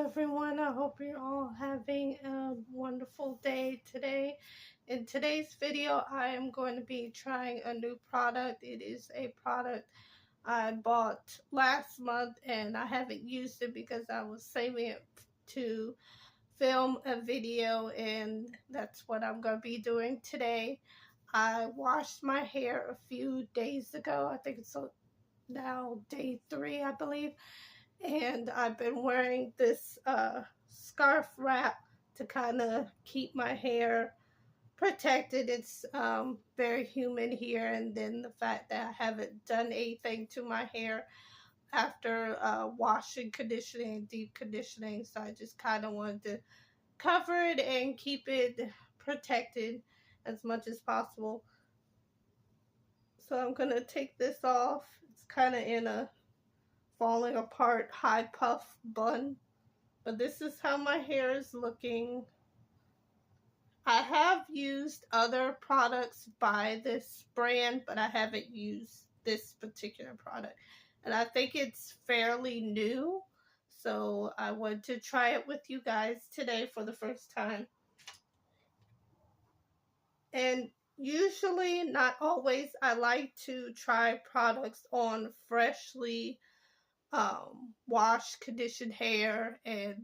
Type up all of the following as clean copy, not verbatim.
everyone. I hope you're all having a wonderful day today. In today's video, I am going to be trying a new product. It is a product I bought last month and I haven't used it because I was saving it to film a video, and that's what I'm going to be doing today. I washed my hair a few days ago. I think it's now day 3, I believe, and I've been wearing this scarf wrap to kind of keep my hair protected. It's very humid here, and then the fact that I haven't done anything to my hair after washing, conditioning, and deep conditioning, so I just kind of wanted to cover it and keep it protected as much as possible. So I'm gonna take this off. It's kind of in a falling apart high puff bun, but this is how my hair is looking. I have used other products by this brand, but I haven't used this particular product, and I think it's fairly new, so I wanted to try it with you guys today for the first time. And usually, not always, I like to try products on freshly wash, conditioned hair, and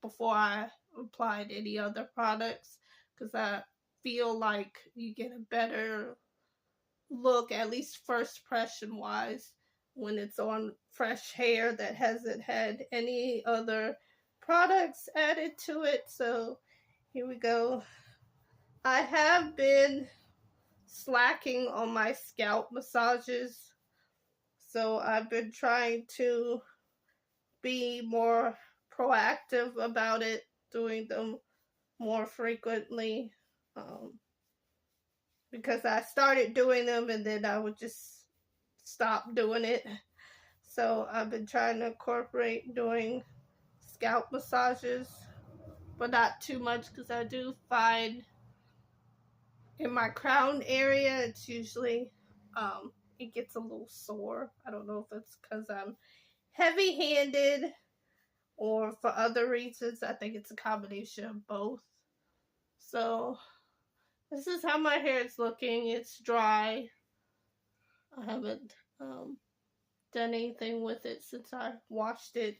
before I applied any other products, because I feel like you get a better look, at least first impression wise, when it's on fresh hair that hasn't had any other products added to it. So here we go. I have been slacking on my scalp massages, so I've been trying to be more proactive about it, doing them more frequently, because I started doing them and then I would just stop doing it. So I've been trying to incorporate doing scalp massages, but not too much, because I do find in my crown area it's usually it gets a little sore. I don't know if it's because I'm heavy-handed or for other reasons. I think it's a combination of both. So this is how my hair is looking. It's dry. I haven't done anything with it since I washed it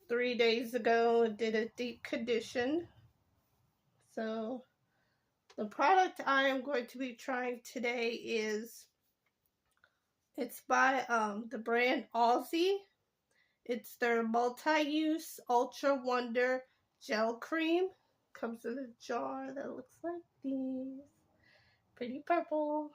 3 days ago and did a deep condition. So the product I am going to be trying today it's by the brand Aussie. It's their multi-use Ultra Wonder Gel Cream. Comes in a jar that looks like this. Pretty purple.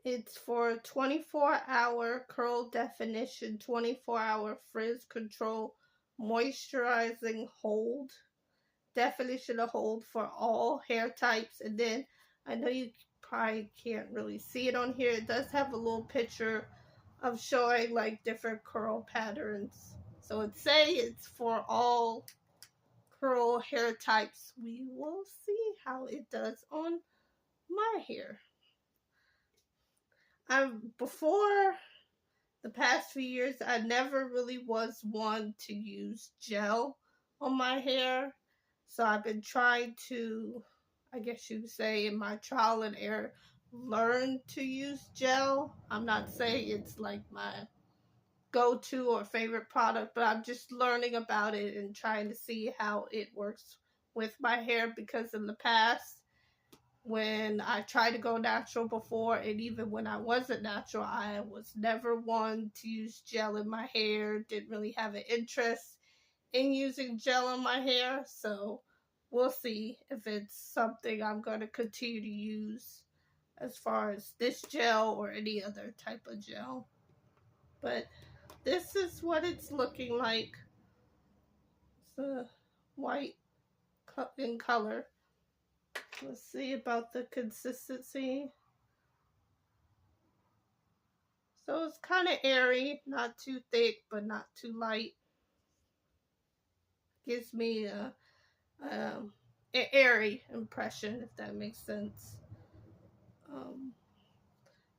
It's for 24-hour curl definition, 24-hour frizz control, moisturizing hold. Definition of hold for all hair types. And then I know you probably can't really see it on here. It does have a little picture of showing like different curl patterns. So it say it's for all curl hair types. We will see how it does on my hair. Before the past few years, I never really was one to use gel on my hair. So I've been trying to, I guess you would say, in my trial and error, learn to use gel. I'm not saying it's like my go-to or favorite product, but I'm just learning about it and trying to see how it works with my hair, because in the past, when I tried to go natural before, and even when I wasn't natural, I was never one to use gel in my hair. Didn't really have an interest in using gel on my hair. So we'll see if it's something I'm going to continue to use as far as this gel or any other type of gel. But this is what it's looking like. It's a white in color. Let's see about the consistency. So it's kind of airy, not too thick, but not too light. Gives me an airy impression, if that makes sense.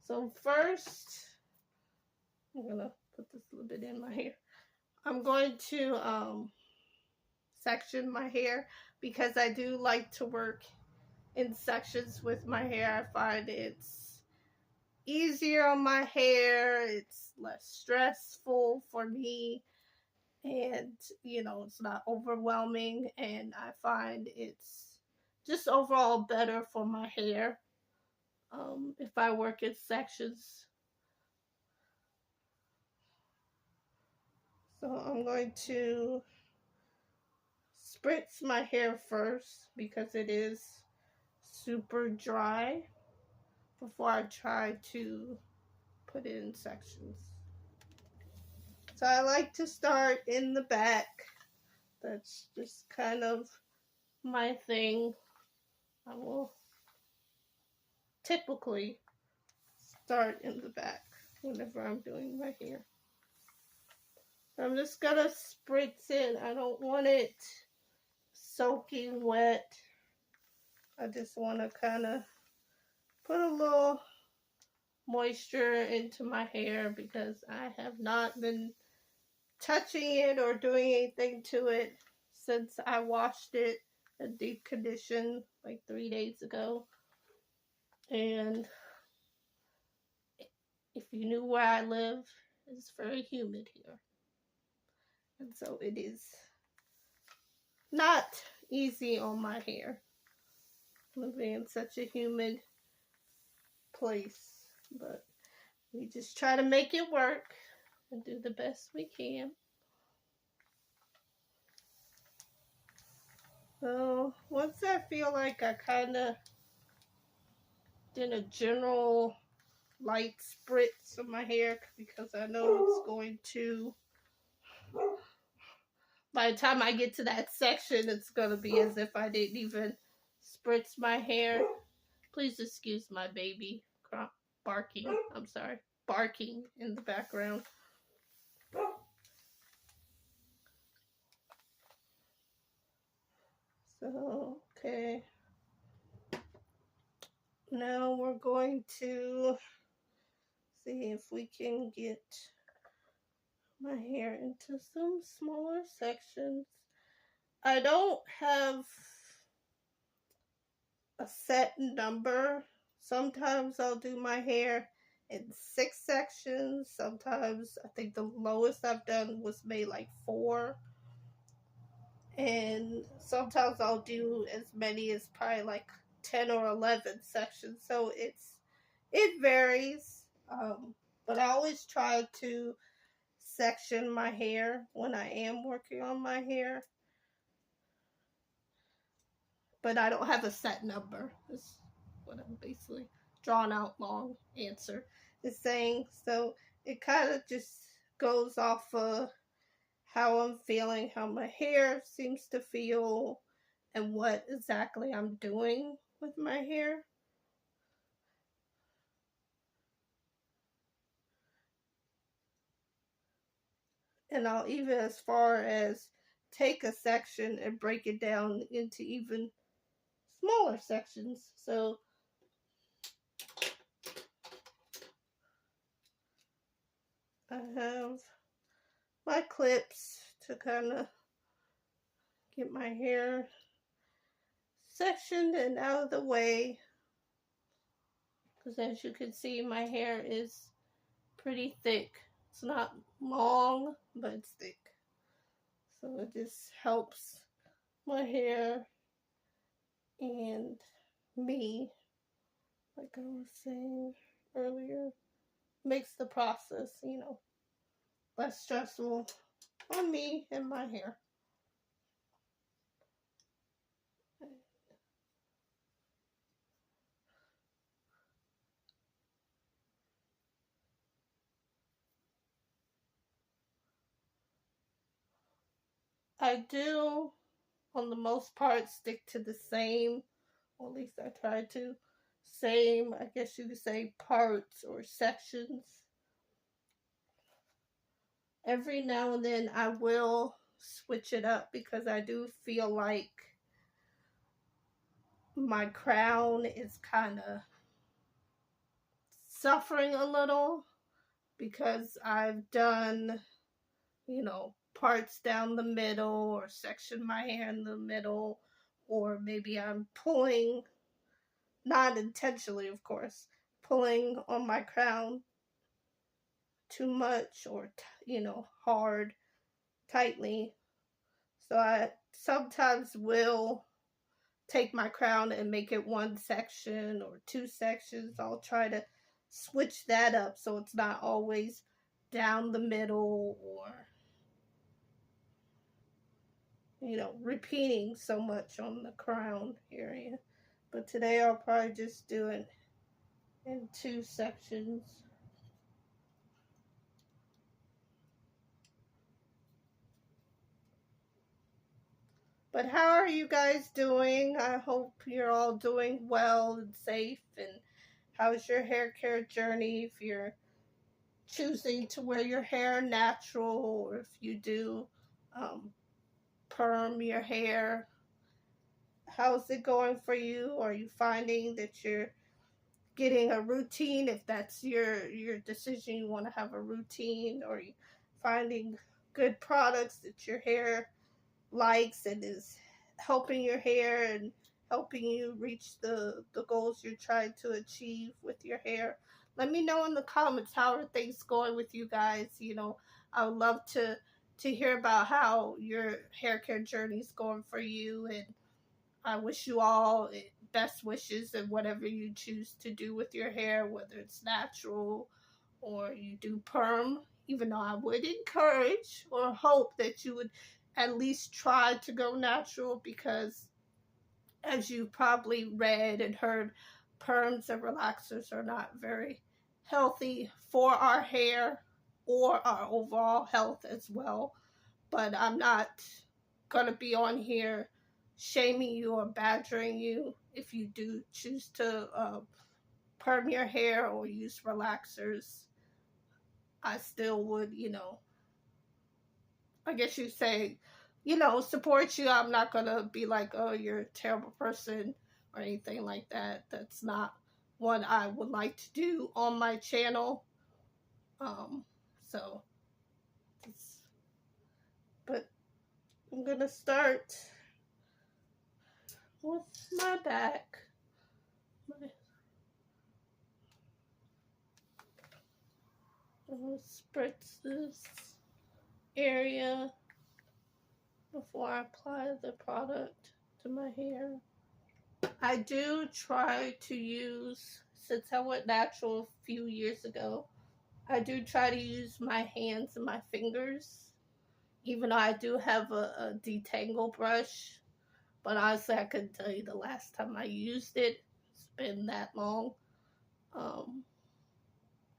So first, I'm gonna put this a little bit in my hair. I'm going to section my hair because I do like to work in sections with my hair. I find it's easier on my hair, it's less stressful for me, and it's not overwhelming, and I find it's just overall better for my hair if I work in sections. So I'm going to spritz my hair first because it is super dry before I try to put it in sections. So I like to start in the back. That's just kind of my thing. I will typically start in the back whenever I'm doing my hair. I'm just gonna spritz it. I don't want it soaking wet. I just want to kind of put a little moisture into my hair because I have not been touching it or doing anything to it since I washed it and deep conditioned like 3 days ago. And if you knew where I live, it's very humid here. And so it is not easy on my hair living in such a humid place. But we just try to make it work and do the best we can. So once I feel like I kind of did a general light spritz of my hair, because I know it's going to, by the time I get to that section, it's going to be as if I didn't even spritz my hair. Please excuse my baby barking. I'm sorry, barking in the background. So, okay. Now we're going to see if we can get my hair into some smaller sections. I don't have a set number. Sometimes I'll do my hair in 6 sections. Sometimes I think the lowest I've done was made like 4. And sometimes I'll do as many as probably like 10 or 11 sections. So it varies. But I always try to section my hair when I am working on my hair. But I don't have a set number. That's what I'm basically drawn out long answer is saying. So it kind of just goes off of how I'm feeling, how my hair seems to feel, and what exactly I'm doing with my hair. And I'll even as far as take a section and break it down into even smaller sections. So I have my clips to kind of get my hair sectioned and out of the way, because as you can see, my hair is pretty thick. It's not long, but it's thick. So it just helps my hair and me, like I was saying earlier, makes the process, less stressful on me and my hair. I do, on the most part, stick to the same, or at least I try to, same, I guess you could say, parts or sections. Every now and then I will switch it up because I do feel like my crown is kind of suffering a little because I've done, parts down the middle, or section my hair in the middle, or maybe I'm pulling, not intentionally of course, pulling on my crown too much, or hard, tightly. So I sometimes will take my crown and make it one section or two sections. I'll try to switch that up so it's not always down the middle, or repeating so much on the crown area. But today I'll probably just do it in two sections. But how are you guys doing? I hope you're all doing well and safe. And how's your hair care journey? If you're choosing to wear your hair natural, or if you do perm your hair, how's it going for you? Are you finding that you're getting a routine? If that's your decision, you want to have a routine, or you finding good products that your hair likes and is helping your hair and helping you reach the goals you're trying to achieve with your hair? Let me know in the comments, how are things going with you guys. I would love to hear about how your hair care journey is going for you, and I wish you all best wishes in whatever you choose to do with your hair, whether it's natural or you do perm, even though I would encourage or hope that you would at least try to go natural, because as you probably read and heard, perms and relaxers are not very healthy for our hair or our overall health as well. But I'm not going to be on here shaming you or badgering you if you do choose to perm your hair or use relaxers. I still would, I guess you say, support you. I'm not going to be like, oh, you're a terrible person or anything like that. That's not what I would like to do on my channel. So, but I'm going to start with my back. I'm going to spritz this area before I apply the product to my hair. I do try to use, since I went natural a few years ago, I do try to use my hands and my fingers, even though I do have a detangle brush. But honestly, I couldn't tell you the last time I used it. It's been that long.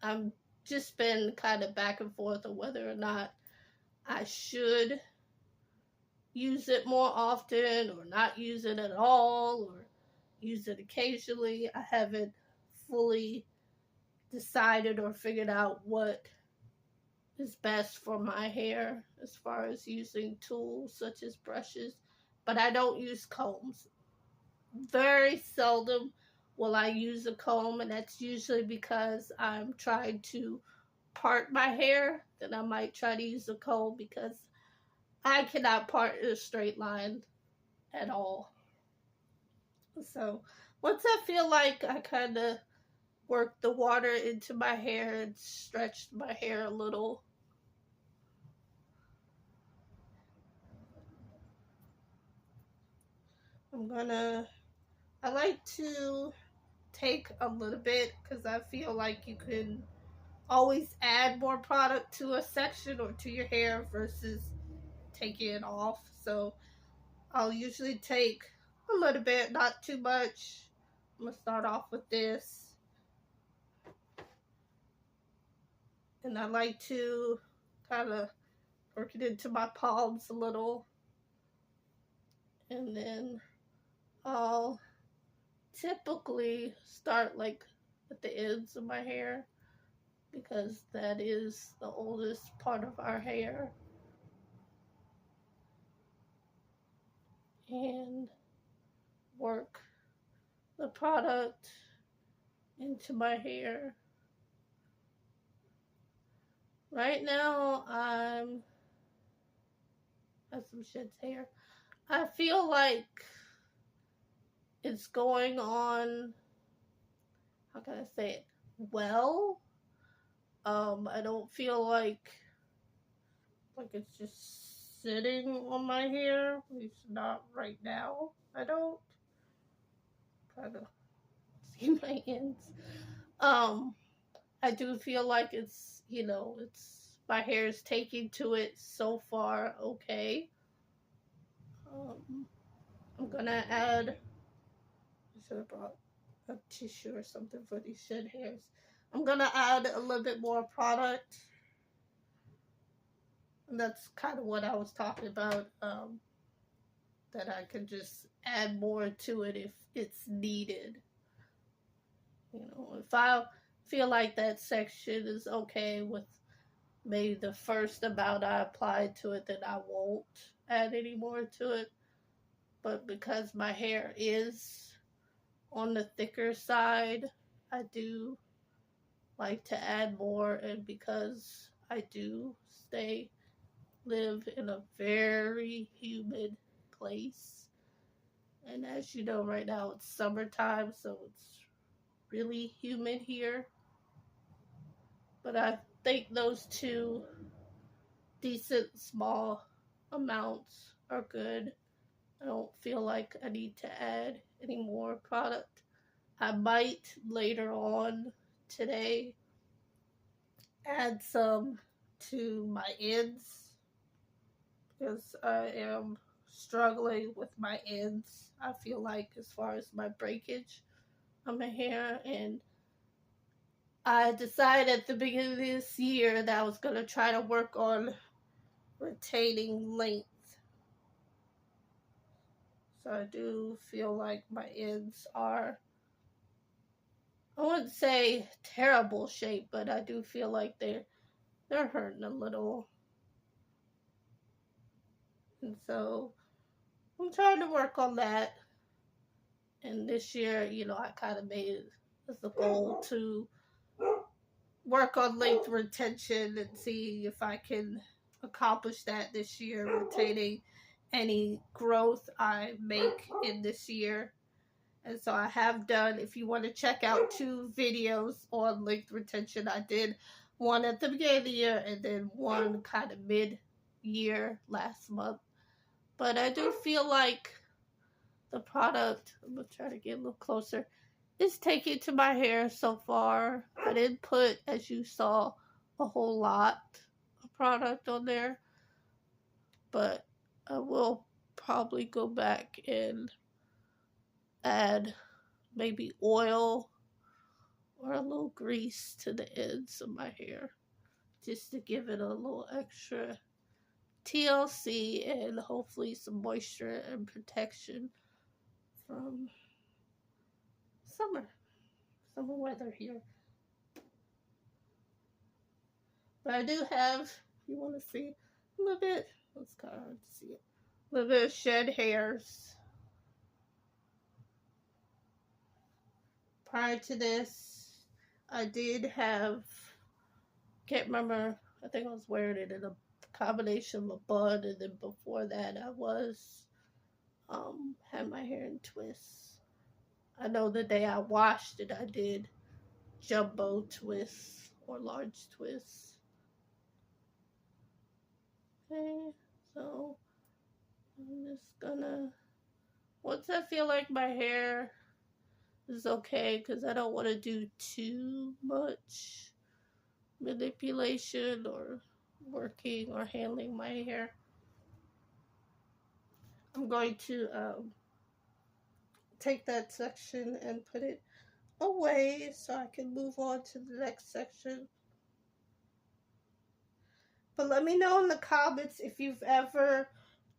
I'm just been kind of back and forth on whether or not I should use it more often or not use it at all, or use it occasionally. I haven't fully decided or figured out what is best for my hair as far as using tools such as brushes. But I don't use combs. Very seldom will I use a comb, and that's usually because I'm trying to part my hair. Then I might try to use a comb, because I cannot part in a straight line at all. So once I feel like I kind of worked the water into my hair and stretched my hair a little, I like to take a little bit, because I feel like you can always add more product to a section or to your hair versus taking it off. So I'll usually take a little bit, not too much. I'm going to start off with this. And I like to kind of work it into my palms a little. And then I'll typically start like at the ends of my hair, because that is the oldest part of our hair. And work the product into my hair. Right now I'm Has some sheds hair. I feel like it's going on, how can I say it? Well, I don't feel like it's just sitting on my hair. At least not right now. I don't kind of see my ends. Um, I do feel like it's, it's my hair is taking to it so far. Okay. Um, I'm gonna add. I should have brought a tissue or something for these shed hairs. I'm gonna add a little bit more product. And that's kind of what I was talking about. That I could just add more to it if it's needed. If I feel like that section is okay with maybe the first amount I applied to it, then I won't add any more to it. But because my hair is on the thicker side, I do like to add more, and because I do live in a very humid place, and as you know, right now it's summertime, so it's really humid here. But I think those two decent small amounts are good. I don't feel like I need to add any more product. I might later on today add some to my ends because I am struggling with my ends. I feel like as far as my breakage on my hair, and I decided at the beginning of this year that I was going to try to work on retaining length. So I do feel like my ends are, I wouldn't say terrible shape, but I do feel like they're hurting a little. And so I'm trying to work on that. And this year, I kind of made it as a goal to work on length retention and see if I can accomplish that this year, retaining any growth I make in this year. And so I have done, if you want to check out 2 videos on length retention, I did one at the beginning of the year and then one kind of mid-year last month. But I do feel like the product, I'm going to try to get a little closer, is taking to my hair so far. I didn't put, as you saw, a whole lot of product on there. But I will probably go back and add maybe oil or a little grease to the ends of my hair just to give it a little extra TLC and hopefully some moisture and protection from summer weather here. But I do have, if you want to see a little bit, it's kind of hard to see it, a little bit of shed hairs. Prior to this, I did have, can't remember, I think I was wearing it in a combination of a bun, and then before that I was had my hair in twists. I know the day I washed it I did jumbo twists or large twists. Okay, so I'm just gonna, once I feel like my hair is okay, because I don't want to do too much manipulation or working or handling my hair, I'm going to take that section and put it away so I can move on to the next section. But let me know in the comments if you've ever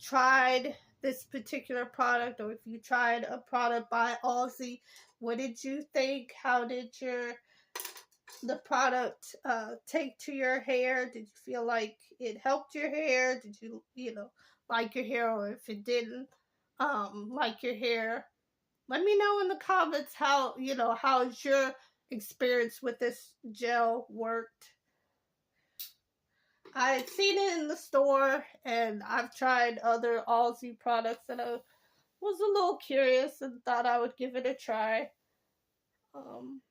tried this particular product, or if you tried a product by Aussie. What did you think? How did the product take to your hair? Did you feel like it helped your hair? Did you like your hair? Or if it didn't like your hair, let me know in the comments how's your experience with this gel worked. I had seen it in the store, and I've tried other Aussie products, and I was a little curious and thought I would give it a try, um,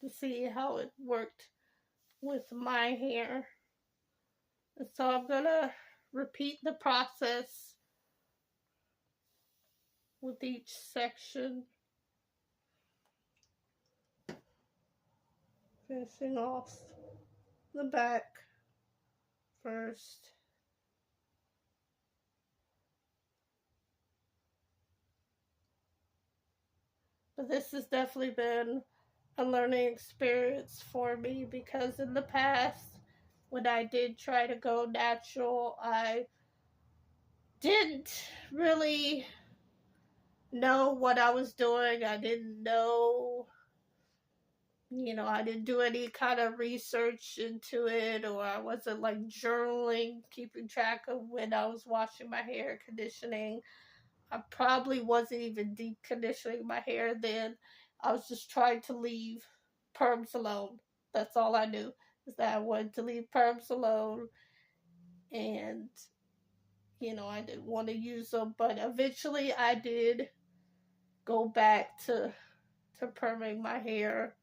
to see how it worked with my hair. And so I'm gonna repeat the process with each section, finishing off the back first. But this has definitely been a learning experience for me, because in the past, when I did try to go natural, I didn't really know what I was doing. I didn't know, I didn't do any kind of research into it, or I wasn't like journaling, keeping track of when I was washing my hair, conditioning. I probably wasn't even deep conditioning my hair then. I was just trying to leave perms alone. That's all I knew, is that I wanted to leave perms alone, and I didn't want to use them. But eventually, I did go back to perming my hair.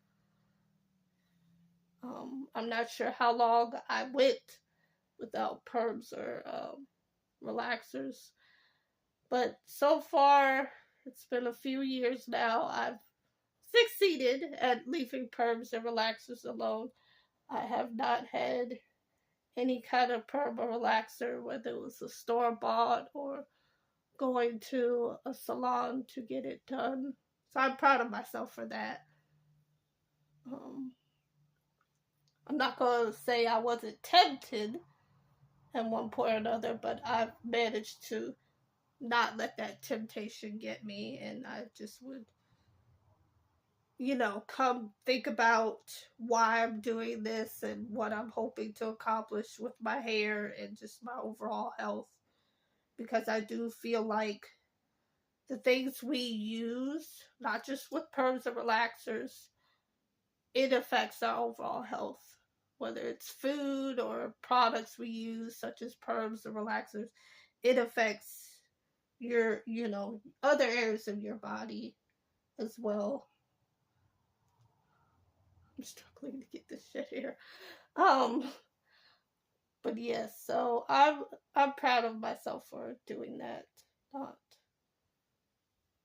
I'm not sure how long I went without perms or relaxers, but so far it's been a few years now. I've succeeded at leaving perms and relaxers alone. I have not had any kind of perm or relaxer, whether it was a store bought or going to a salon to get it done. So I'm proud of myself for that. Um, I'm not going to say I wasn't tempted at one point or another, but I've managed to not let that temptation get me, and I just would, come think about why I'm doing this and what I'm hoping to accomplish with my hair and just my overall health. Because I do feel like the things we use, not just with perms and relaxers, it affects our overall health. Whether it's food or products we use, such as perms and relaxers, it affects your, other areas of your body as well. I'm struggling to get this shit here. Um, but yes, so I'm proud of myself for doing that. Not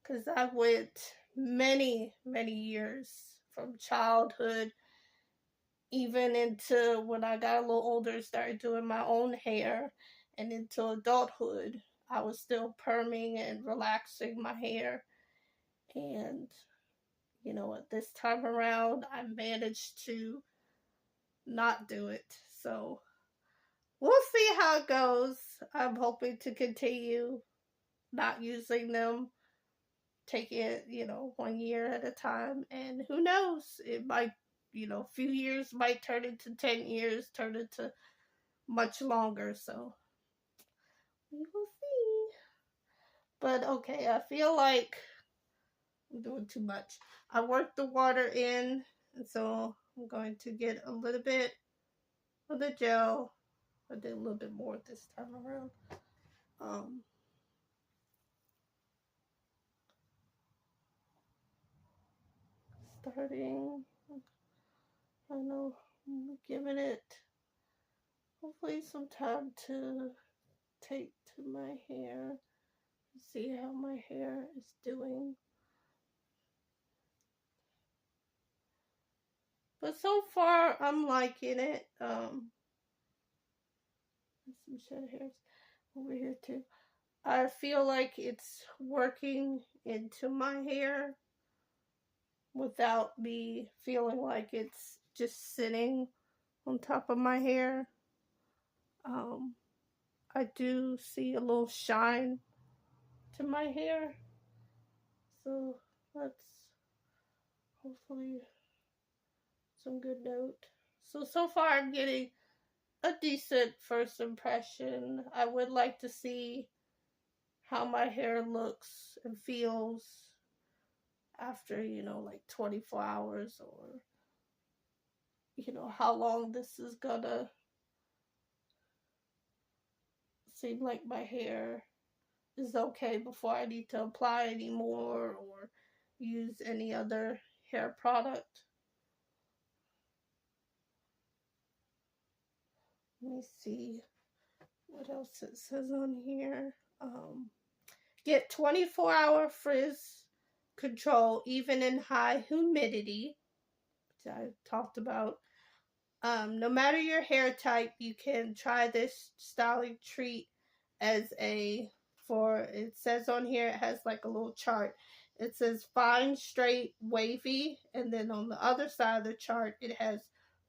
because I went many years from childhood even into when I got a little older, started doing my own hair, and into adulthood. I was still perming and relaxing my hair, and at this time around, I managed to not do it. So we'll see how it goes. I'm hoping to continue not using them, take it, 1 year at a time. And who knows? It might, a few years might turn into 10 years, turn into much longer. So we will see. But okay, I feel like I'm doing too much. I worked the water in, and so I'm going to get a little bit of the gel. I did a little bit more this time around. Um, Starting, I know, I'm giving it hopefully some time to take to my hair, see how my hair is doing. But so far, I'm liking it. Some shed hairs over here too. I feel like it's working into my hair without me feeling like it's just sitting on top of my hair. Um, I do see a little shine to my hair, so that's hopefully some good note. So far I'm getting a decent first impression. I would like to see how my hair looks and feels after, like 24 hours, or, how long this is gonna seem like my hair is okay before I need to apply any more or use any other hair product. Let me see what else it says on here. Get 24-hour frizz control even in high humidity, which I talked about. No matter your hair type, you can try this styling treat as it says on here, it has like a little chart. It says fine, straight, wavy, and then on the other side of the chart, it has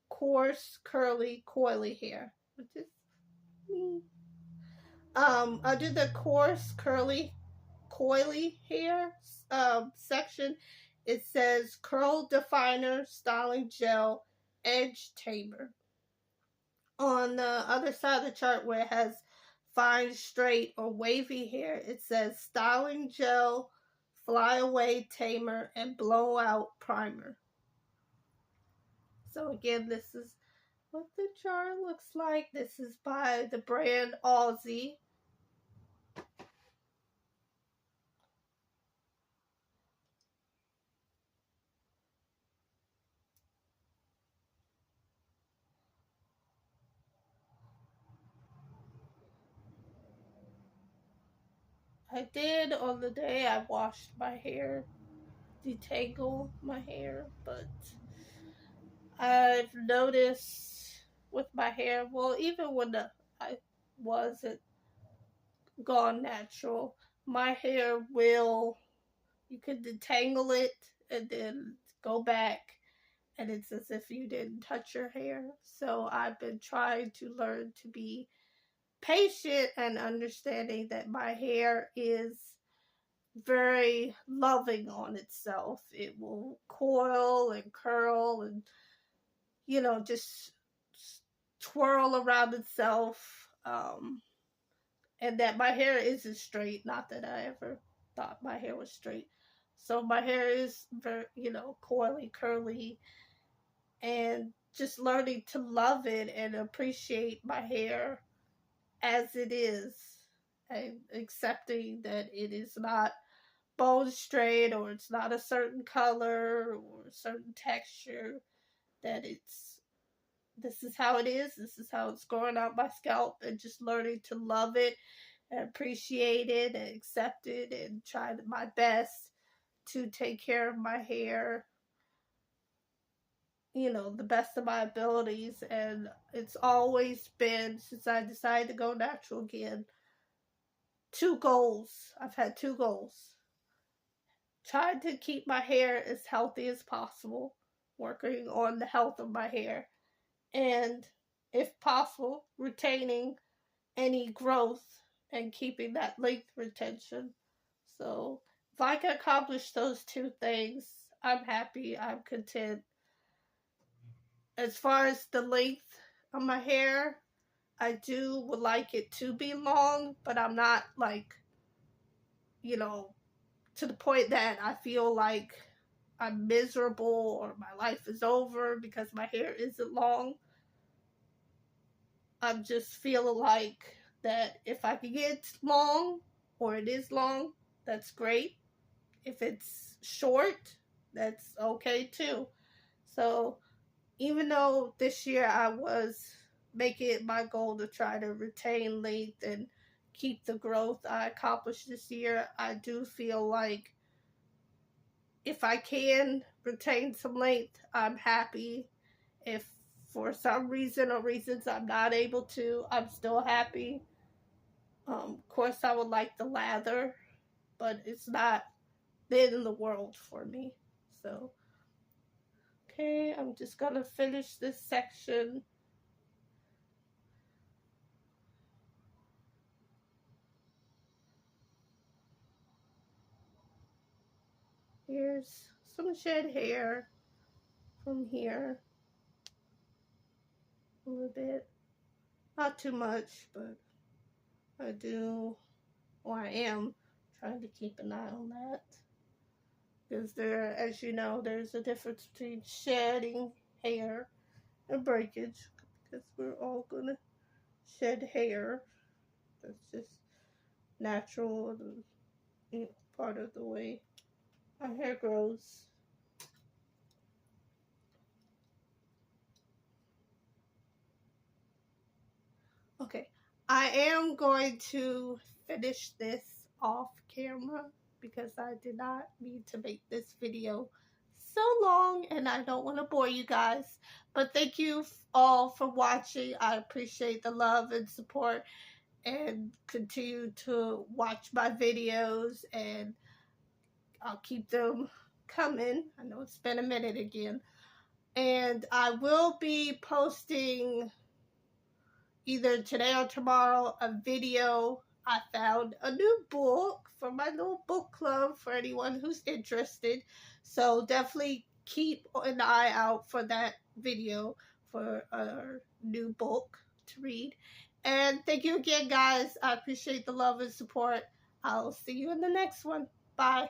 coarse, curly, coily hair, which is under the coarse, curly, coily hair section, it says curl definer, styling gel, edge tamer. On the other side of the chart where it has fine, straight, or wavy hair, it says styling gel, flyaway tamer, and blowout primer. So again, this is what the jar looks like. This is by the brand Aussie. I did on the day I washed my hair, detangle my hair, but I've noticed with my hair, well, even when I wasn't gone natural, my hair will, you could detangle it and then go back, and it's as if you didn't touch your hair. So I've been trying to learn to be patient and understanding that my hair is very loving on itself. It will coil and curl and, just twirl around itself. And that my hair isn't straight. Not that I ever thought my hair was straight. So my hair is very, coily, curly, and just learning to love it and appreciate my hair as it is, and accepting that it is not bone straight or it's not a certain color or a certain texture, that this is how it is, this is how it's growing out my scalp, and just learning to love it and appreciate it and accept it and try my best to take care of my hair, the best of my abilities. And it's always been, since I decided to go natural again, two goals. I've had two goals. Trying to keep my hair as healthy as possible, working on the health of my hair, and if possible, retaining any growth and keeping that length retention. So if I can accomplish those two things, I'm happy, I'm content. As far as the length of my hair, I would like it to be long, but I'm not like, to the point that I feel like I'm miserable or my life is over because my hair isn't long. I'm just feeling like that if I can get long, or it is long, that's great. If it's short, that's okay too. So even though this year I was making it my goal to try to retain length and keep the growth I accomplished this year, I do feel like if I can retain some length, I'm happy. If for some reason or reasons I'm not able to, I'm still happy. Of course, I would like the lather, but it's not the end of the world for me. So, okay, I'm just gonna finish this section. Here's some shed hair from here. A little bit. Not too much, but I do, or I am trying to keep an eye on that. Because as you know, there's a difference between shedding hair and breakage. Because we're all going to shed hair That's just natural, part of the way our hair grows. Okay, I am going to finish this off camera because I did not mean to make this video so long and I don't want to bore you guys. But thank you all for watching. I appreciate the love and support, and continue to watch my videos, and I'll keep them coming. I know it's been a minute again. And I will be posting either today or tomorrow a video. I found a new book for my little book club for anyone who's interested. So definitely keep an eye out for that video for a new book to read. And thank you again, guys. I appreciate the love and support. I'll see you in the next one. Bye.